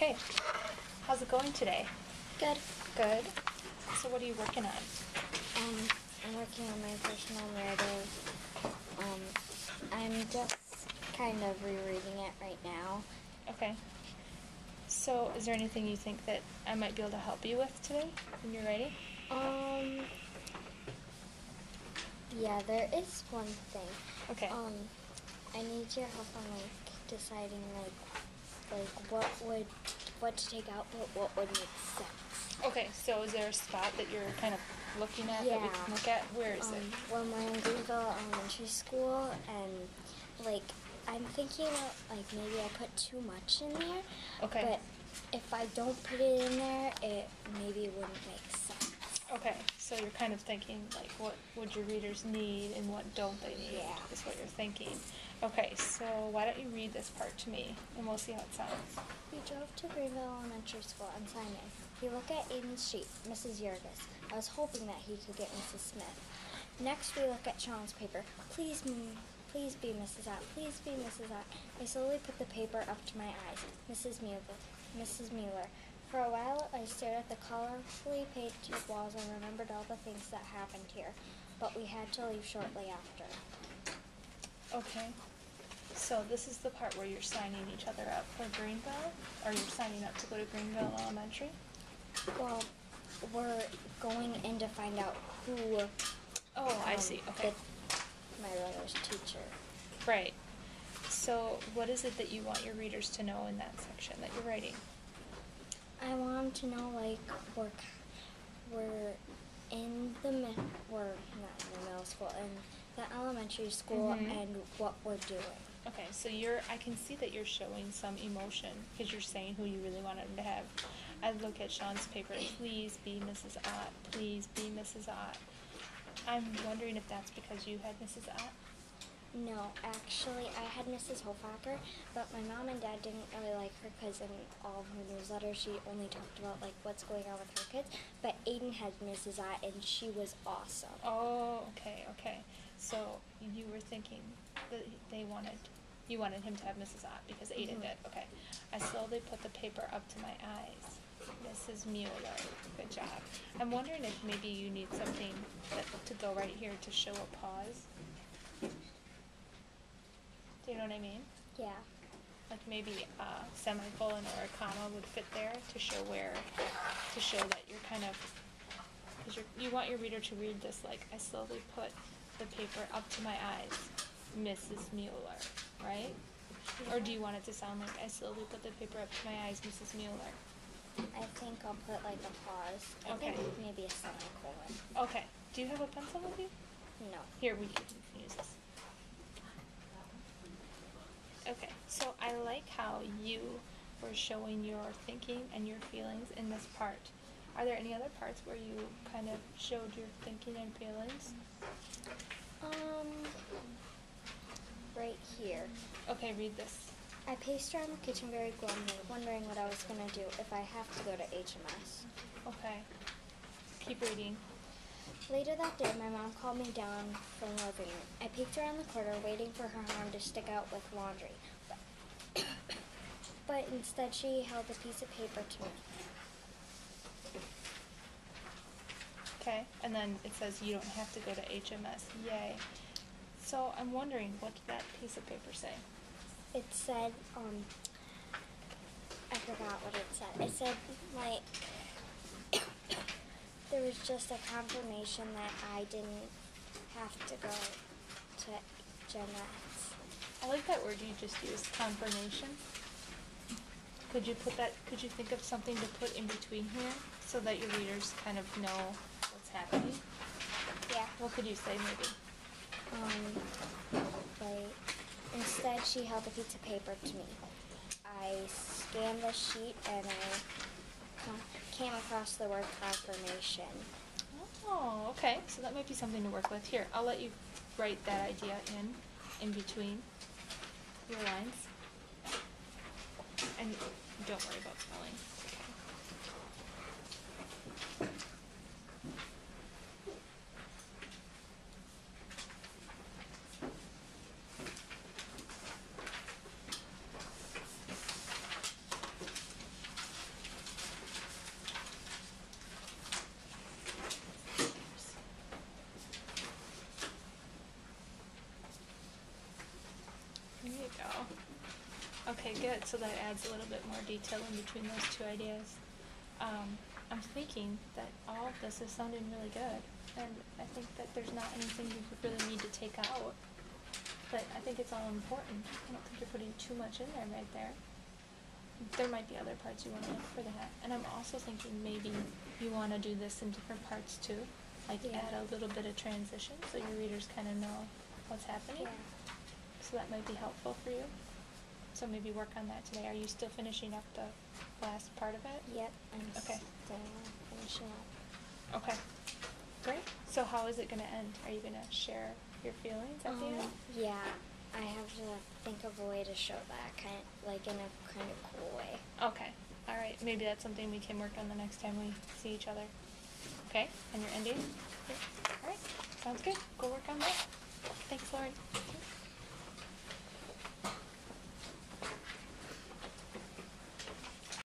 Okay. How's it going today? Good. Good. So what are you working on? I'm working on my personal narrative. I'm just kind of rereading it right now. Okay. So is there anything you think that I might be able to help you with today when you're writing? Yeah, there is one thing. Okay. I need your help on deciding what to take out, but what would make sense. Okay, so is there a spot that you're kind of looking at that we can look at? Where is it? Well, we're in Greenville Elementary School, and I'm thinking maybe I put too much in there. Okay. But if I don't put it in there, it maybe wouldn't make sense. Okay, so you're kind of thinking what would your readers need and what don't they need? Yeah. Is what you're thinking. Okay, so why don't you read this part to me and we'll see how it sounds. We drove to Greenville Elementary School and signed in. He looked at Aiden's sheet, Mrs. Yergis. I was hoping that he could get Mrs. Smith. Next, we look at Sean's paper. Please be Mrs. Ott. Please be Mrs. Ott. I slowly put the paper up to my eyes. Mrs. Mueller. For a while, I stared at the colorfully painted walls and remembered all the things that happened here, but we had to leave shortly after. Okay. So this is the part where you're signing each other up for Greenville? Or you're signing up to go to Greenville Elementary? Well, we're going in to find out who... Oh, I see. Okay. My brother's teacher. Right. So what is it that you want your readers to know in that section that you're writing? I want them to know, we're in the we're not in the middle school, in the elementary school, and what we're doing. Okay, so I can see that you're showing some emotion because you're saying who you really want them to have. I look at Sean's paper. Please be Mrs. Ott. Please be Mrs. Ott. I'm wondering if that's because you had Mrs. Ott. No, actually, I had Mrs. Hofacker, but my mom and dad didn't really like her because in all of her newsletters, she only talked about what's going on with her kids. But Aiden had Mrs. Ott, and she was awesome. Oh, okay. So you were thinking that you wanted him to have Mrs. Ott because Aiden did. Okay. I slowly put the paper up to my eyes. Mrs. Mueller. Good job. I'm wondering if maybe you need something to go right here to show a pause. Do you know what I mean? Yeah. Like maybe a semicolon or a comma would fit there to show that you're kind of, because you want your reader to read this I slowly put the paper up to my eyes, Mrs. Mueller, right? Or do you want it to sound like I slowly put the paper up to my eyes, Mrs. Mueller? I think I'll put a pause. I think maybe a semicolon. Okay. Do you have a pencil with you? No. Here, we can use this. Okay, so I like how you were showing your thinking and your feelings in this part. Are there any other parts where you kind of showed your thinking and feelings? Right here. Okay, read this. I paced around the kitchen very glumly, wondering what I was going to do if I have to go to HMS. Okay. Keep reading. Later that day, my mom called me down from the living room. I peeked around the corner, waiting for her arm to stick out with laundry. But instead, she held a piece of paper to me. Okay, and then it says you don't have to go to HMS. Yay. So I'm wondering, what did that piece of paper say? It said, I forgot what it said. It said, there was just a confirmation that I didn't have to go to HMS. I like that word you just used, confirmation. Could you think of something to put in between here so that your readers kind of know what's happening? Yeah. What could you say maybe? Instead, she held a piece of paper to me. I scanned the sheet and I came across the word confirmation. Oh, okay. So that might be something to work with. Here, I'll let you write that idea in between your lines. And don't worry about spelling. Okay. go. Okay, good. So that adds a little bit more detail in between those two ideas. I'm thinking that all of this is sounding really good, and I think that there's not anything you really need to take out. But I think it's all important. I don't think you're putting too much in there right there. There might be other parts you want to look for that. And I'm also thinking maybe you want to do this in different parts too. Like Yeah. add a little bit of transition so your readers kind of know what's happening. Yeah. So that might be helpful for you. So maybe work on that today. Are you still finishing up the last part of it? Yep. I'm Okay. still finishing up. Okay. Great. So how is it going to end? Are you going to share your feelings at the end? Yeah. I have to think of a way to show that like in a kind of cool way. Okay. All right. Maybe that's something we can work on the next time we see each other. Okay? And you're ending? All right. Sounds good. Go work on that. Thanks, Lauren.